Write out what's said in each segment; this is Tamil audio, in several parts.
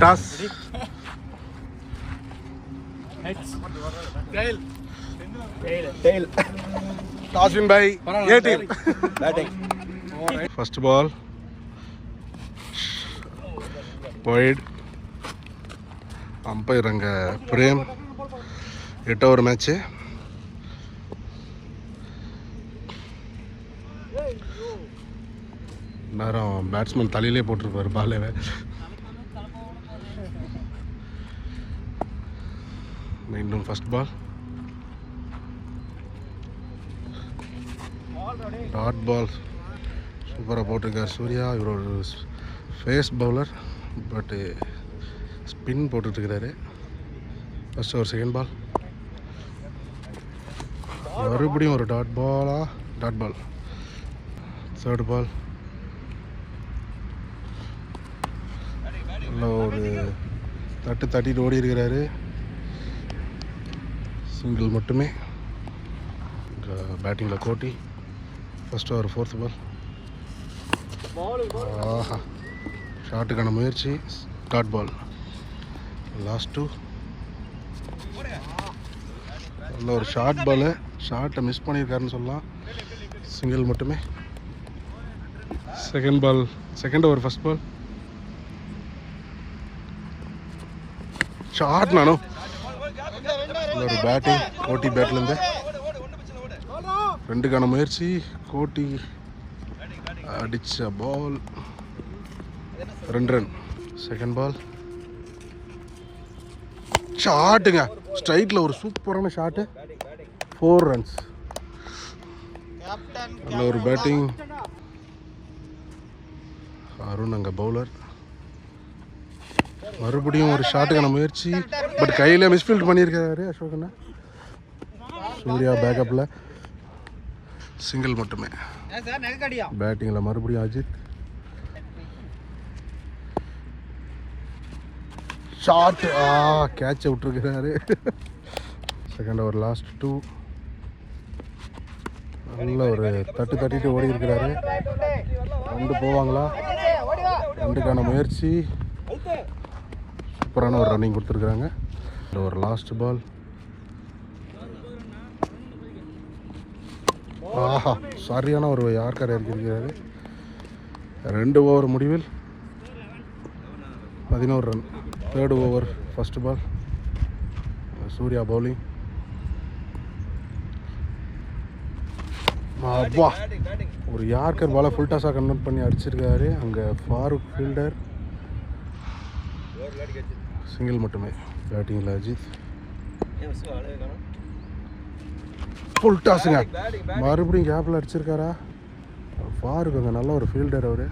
Toss. Toss win by a team. Batting. First ball wide. Umpire அங்கே பிரேம். 8 ஓவர் மேட்ச்சு. நேரம் பேட்ஸ்மேன் தலையிலே போட்டிருப்பார் பாலேவே. மீண்டும் ஃபர்ஸ்ட் பால் டாட் பால். சூப்பராக போட்டிருக்கார் சூர்யா. இவர் ஒரு ஃபேஸ் பவுலர், பட்டு ஸ்பின் போட்டுட்ருக்கிறாரு. ஃபர்ஸ்ட் ஒரு செகண்ட் பால். மறுபடியும் ஒரு டாட் பால். தேர்ட் பால். நல்ல ஒரு தட்டிட்டு ஓடி இருக்கிறாரு. சிங்கிள் மட்டுமே. பேட்டிங்கில் கோட்டி. First over fourth ball. ஆஹா, ஷாட்டுக்கான முயற்சி. Dot ball. லாஸ்ட் 2. நல்ல ஒரு ஷார்ட் பாலு. ஷார்ட்டை மிஸ் பண்ணியிருக்காருன்னு சொல்லலாம். சிங்கிள் மட்டுமே. Second ball. Second over first ball. Short நானும். ஒரு பேட்டிங் கோட்டி பேட்லேருந்து. 2க்கான முயற்சி. கோட்டி அடிச்ச பால். 2 ரன். Second ball. ஷாட்டுங்க, ஸ்ட்ரைட்டில் ஒரு சூப்பரான ஷாட்டு. 4 ரன்ஸ். நல்ல ஒரு பேட்டிங். அருண் அங்கே பவுலர். மறுபடியும் ஒரு ஷாட்டுக்கான முயற்சி, பட் கையில் மிஸ்ஃபீல்ட் பண்ணியிருக்காரு அசோகண்ணா. சூர்யா பேக்கப்பில். சிங்கிள் மட்டுமே. பேட்டிங்கில் மறுபடியும் அஜித். ஷாட். கேட்சை விட்டுருக்கிறாரு. Second over last 2. நல்ல ஒரு தட்டிட்டு ஓடி இருக்கிறாரு. 2 போவாங்களா? 2க்கான முயற்சி. சூப்பரான ஒரு ரன்னிங் கொடுத்துருக்குறாங்க. ஒரு லாஸ்ட் பால். ஆஹா, சரியான ஒரு யார்கர் இறக்கியிருக்கிறாரு. 2 ஓவர் முடிவில் 11 run. Third over first ball. Surya bowling. அப்பா, ஒரு யார்கர் பாலை ஃபுல் டாஸாக கன்வெர்ட் பண்ணி அடிச்சிருக்காரு. அங்கே ஃபாரூக் ஃபீல்டர். சிங்கிள் மட்டுமே. பேட்டிங்கில் அஜித். ஃபுல் டாஸுங்க. மறுபடியும் கேப்பில் அடிச்சிருக்காரா ஃபாரூக். அங்கே நல்ல ஒரு ஃபீல்டர் அவர்.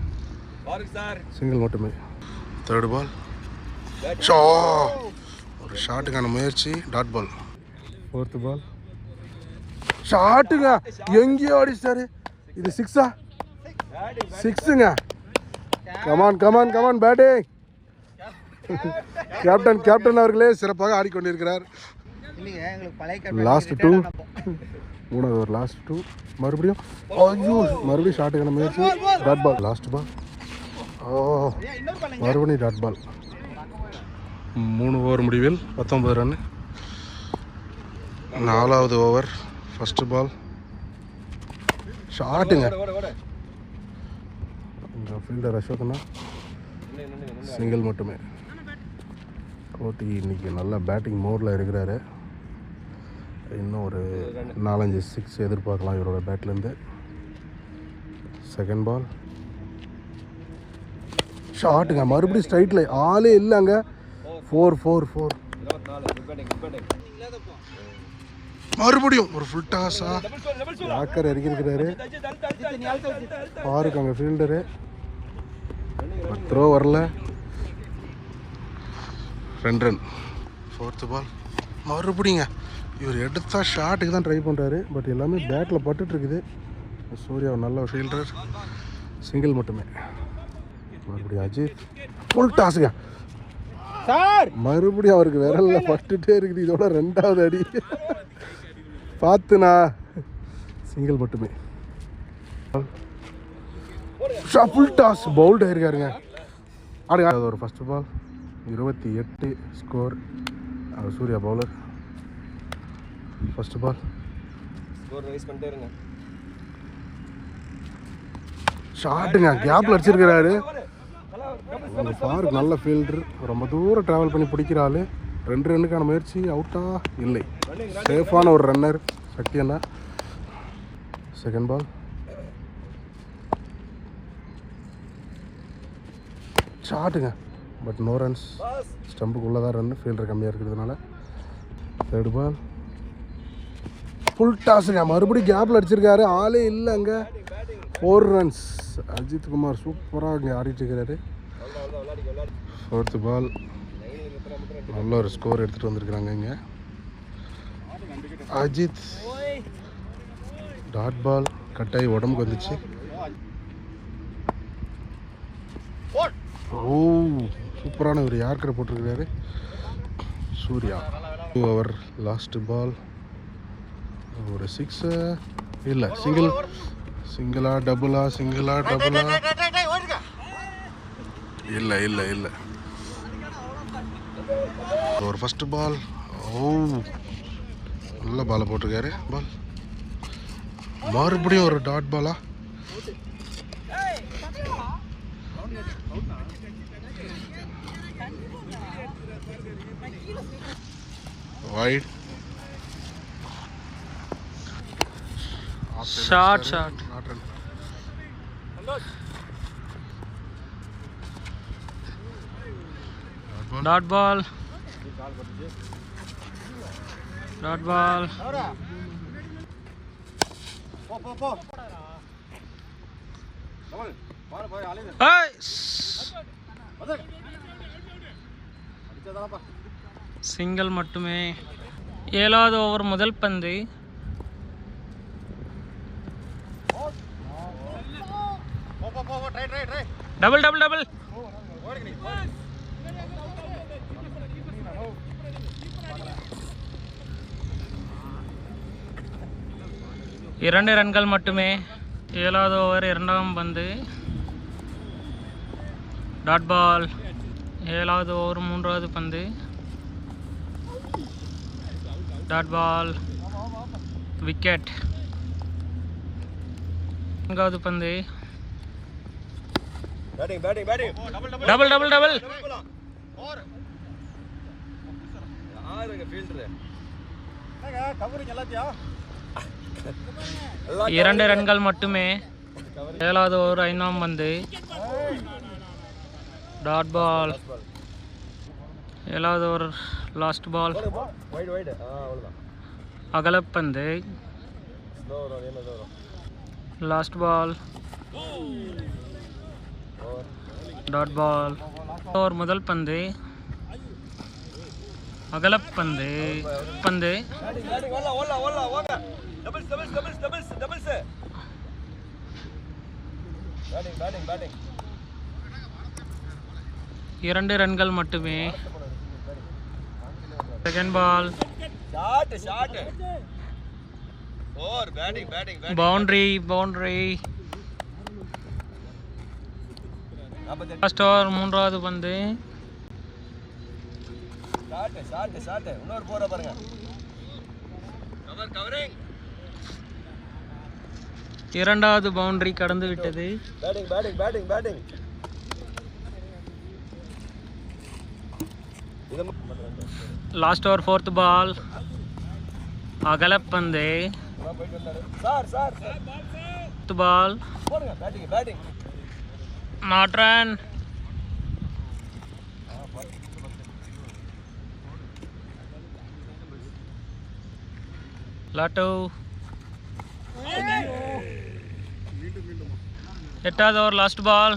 சிங்கிள் மட்டுமே. Third ball. ஒரு ஷாட்டுக்கான முயற்சி. Dot ball. Fourth ball. ஷாட்டுங்க, எங்கேயோ அடிச்சாரு. இது 6ஆ? 6ங்க. Come on batting. கேப்டன் அவர்களே சிறப்பாக ஆடிக்கொண்டிருக்கிறார். லாஸ்ட் 2. 3வது ஓவர் லாஸ்ட் 2. மறுபடியும் ஷாட்டுக்கான முயற்சி. Dot ball. Last ball. மறுபடியும் டாட் பால். 3 ஓவர் முடிவில் 19 ரன். 4வது ஓவர் ஃபர்ஸ்ட் பால். ஷாட்டுங்க. ஃபீல்டர் அசோகண்ணா. சிங்கிள் மட்டுமே. கோட்டி இன்னைக்கு நல்ல பேட்டிங் மோடில் இருக்கிறாரு. இன்னும் ஒரு 4-5 6 எதிர்பார்க்கலாம் இவரோட பேட்லேருந்து. Second ball. ஷாட்டுங்க, மறுபடியும் ஸ்ட்ரைட்டில் ஆளே இல்லைங்க. 4. மறுபடியும் ஒரு ஃபுல் டாஸா. யாக்கர் இறக்கியிருக்கிறாரு. ஃபாரூக் அங்கே ஃபீல்டரு. த்ரோ வரல. 2 ரன். ஃபோர்த்து பால். மறுபடிங்க இவர் எடுத்தா ஷாட்டுக்கு தான் ட்ரை பண்ணுறாரு, பட் எல்லாமே பேட்டில் பட்டுட்ருக்குது. சூர்யா நல்ல ஃபீல்டர். சிங்கிள் மட்டுமே. மறுபடியும் அஜித். ஃபுல் டாஸுங்க. மறுபடியும் அவருக்கு விரல்ல பட்டுட்டே இருக்குது. இதோட 2வது அடி. பார்த்துண்ணா. சிங்கிள் மட்டுமே. Full toss. பவுல்ட் ஆயிருக்காருங்க. ஒரு first ball. 28 score. Surya bowler. First ball score raise பண்ணிட்டே இருங்க. ஷாட்டுங்க, கேப்பில் அடிச்சிருக்கிறாரு. ஃபாருக்கு நல்ல ஃபீல்டர், ரொம்ப தூரம் ட்ராவல் பண்ணி பிடிக்கிற ஆள். 2 ரன்னுக்கான முயற்சி. அவுட்டா? இல்லை, சேஃபான ஒரு ரன்னர் சக்தி அண்ணா. செகண்ட் பால் ஷாட்டுங்க, பட் நோ ரன்ஸ். ஸ்டம்புக்குள்ளே தான் ரன், ஃபீல்டர் கம்மியாக இருக்கிறதுனால. தேர்ட் பால் ஃபுல் டாஸுங்க, மறுபடியும் கேப்பில் அடிச்சிருக்காரு, ஆளே இல்லை அங்கே. 4 ரன்ஸ். அஜித் குமார் சூப்பராக இங்கே ஆடிட்டு இருக்கிறாரு. ஃபோர்த்து பால் நல்ல ஒரு ஸ்கோர் எடுத்துகிட்டு வந்திருக்கிறாங்க இங்கே. அஜித் டாட் பால் கட்டாயி உடம்புக்கு வந்துச்சு. ஓ, சூப்பரான ஒரு யார்கரை போட்டிருக்கிறாரு சூர்யா. 2 over last ball. ஒரு 6 இல்லை, சிங்கிளா டபுளா, இல்லை இல்லை இல்லை. ஒரு ஃபர்ஸ்ட் பால். ஓ, நல்ல பாலை போட்டிருக்காரு. பால் மறுபடியும் ஒரு டாட் பாலா. Wide short dot ball. Single மட்டுமே. 7வது ஓவர் முதல் பந்து. டபுள். 2 ரன்கள் மட்டுமே. 7வது ஓவர் 2ஆம் பந்து. Dot ball. 7வது ஓவர் 3வது பந்து. Dot ball. விக்கெட். 4வது பந்து. டபுள். 2 ரன்கள் மட்டுமே. 7வது ஓவர் 5ஆம் பந்து. Dot ball. 7வது ஓவர் லாஸ்ட் பால். அகலப்பந்து. Last ball. Dot ball. Over முதல் பந்து. அகலப்பந்து. பந்து 2 ரன்கள் மட்டுமே. Second ball. Boundary. Last over 3வது பந்து. இரண்டாவது பவுண்டரி கடந்து விட்டது. Last over 4th ball. அகலப்பந்து. Ball not run. லாட்டோ. 8வது over last ball.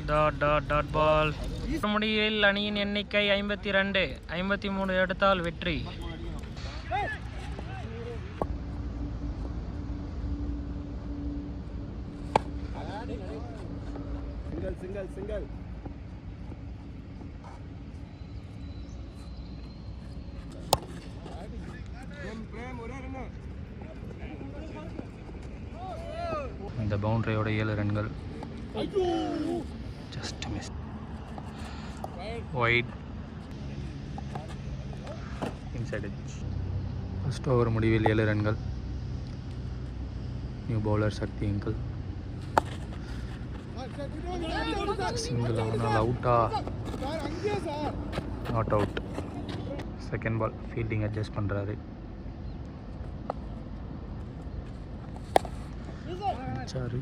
Dot ball. முடிவில் அணியின் எண்ணிக்கை 52. 53 எடுத்தால் வெற்றி. சிங்கிள். இந்த பவுண்டரியோட 7 ரன்கள். Just miss. Wide inside edge. First over முடிவில் 7 ரன்கள். New bowler Shakti uncle. Single ஆனால் அவுட்டா? Not out. Second ball fielding adjust பண்ணுறாரு. சாரு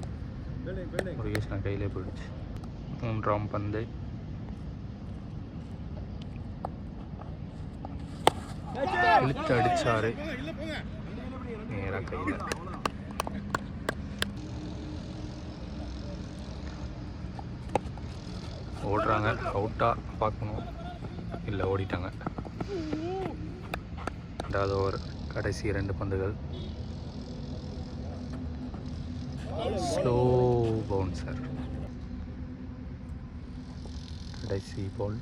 முருகேஷ் நான் கையிலே போயிடுச்சு. 3ஆம் பந்து. இழுத்து அடிச்சாரு நேராக கையில். ஓடுறாங்க. அவுட்டா பார்க்கணும். இல்லை, ஓடிட்டாங்க. 2வது ஓவர் கடைசி 2 பந்துகள். Slow bouncer. கடைசி பால்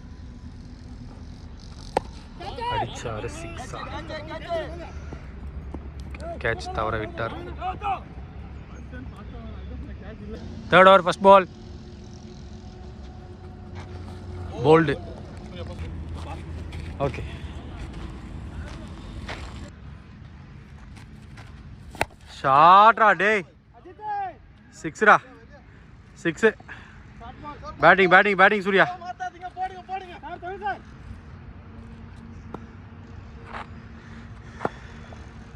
அடிச்சாரு. 6. கேட்ச் தவற விட்டார். 3rd over first ball. Bowled. Okay. ஷாட்ரா டேய். 6ரா. 6. Batting Surya.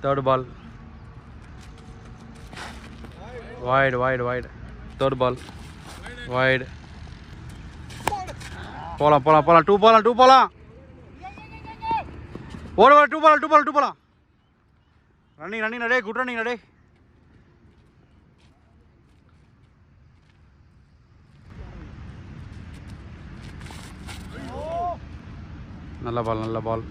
Third ball. Wide. 3rd ball. Wide. போலாம். 2 போலாம். ஓடு 2 போலாம். ரன்னிங் நடே. குட் ரன்னிங் நடே. நல்ல ball.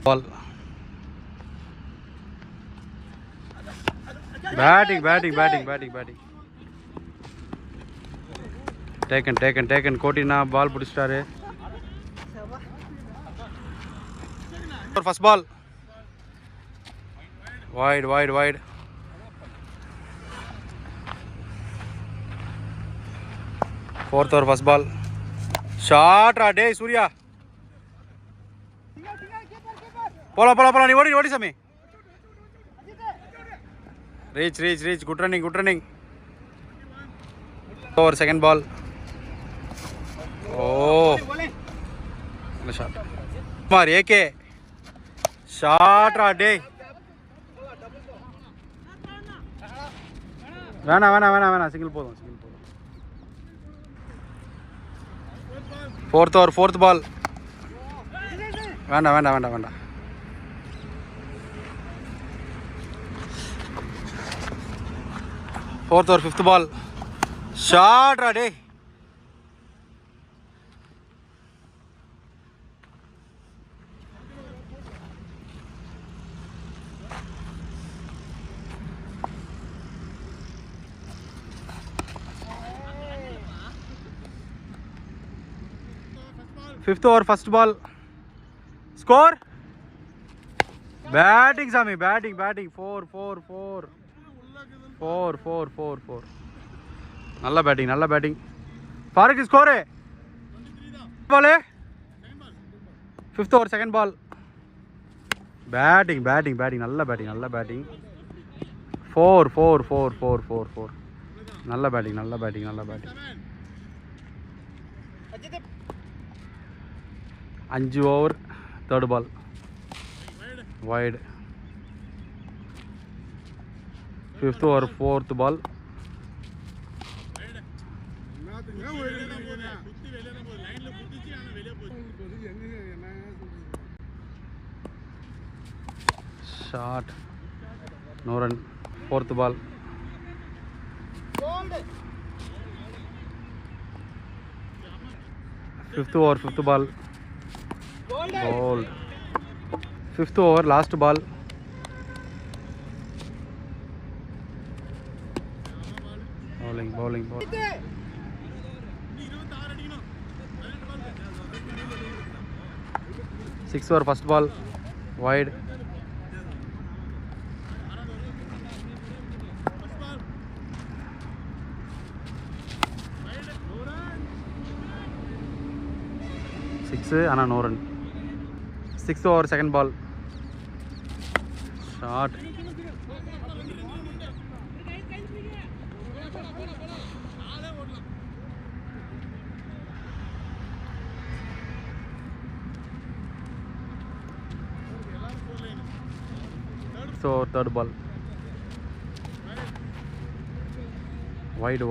Ball. Batting. Taken. Kotina ball பிடிச்சிட்டாரு. First ball. Wide. 4th over first ball. Shot ra day Surya. போலாம். நீ ஓடி சாமி. Reach. Good running. Over second ball. Oh. Good shot. Kumar AK. Shot ra day. வேணா சிங்கிள் போதும். 4th over 4th ball. வேண்டாம். 4th over 5th ball. Shot ra day. Fifth over first ball. Score. Batting Sami. 4. நல்ல பேட்டிங். ஃபாரூக் ஸ்கோர். பால். 5th over second ball. Batting. நல்ல பேட்டிங். 4. நல்ல batting. 5 over 3rd ball. Wide. 5th over 4th ball. Shot. No run. 4th ball. Fifth over 5th ball. Bowled. 5th over last ball. bowling 6th over first ball wide. ஆனா no run. 6th over second ball shot. So third ball wide.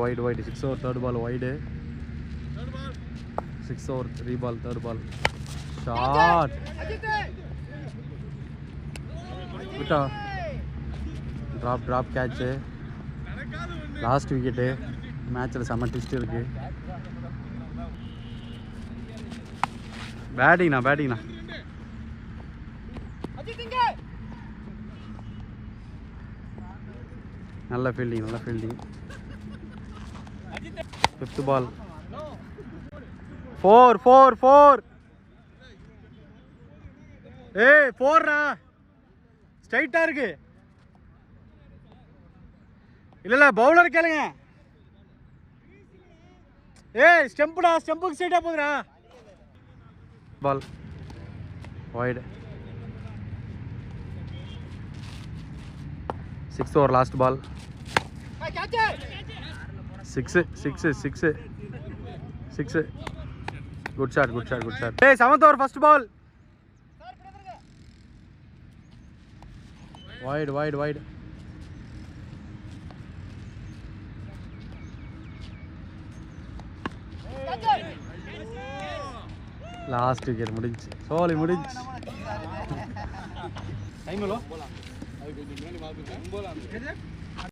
6 over third ball wide. 6 over 3 ball third ball shot. Vita drop catch. Last wicket. Match la sama twist irukku. Batting na நல்ல ஃபீல்டிங். 5th ball 4 ஏய் 4 ஸ்ட்ரைட்டா இருக்கு. இல்ல பவுலர் கேளுங்க. ஏய் ஸ்டெம்புக்கு ஸ்ட்ரைட்டா போகுதுடா. Ball wide. 6th over last ball 6. Good shot. Hey, 7th over first ball wide. Last wicket முடிஞ்சு. சோலி முடிஞ்சு. டைம் எவ்வளோ?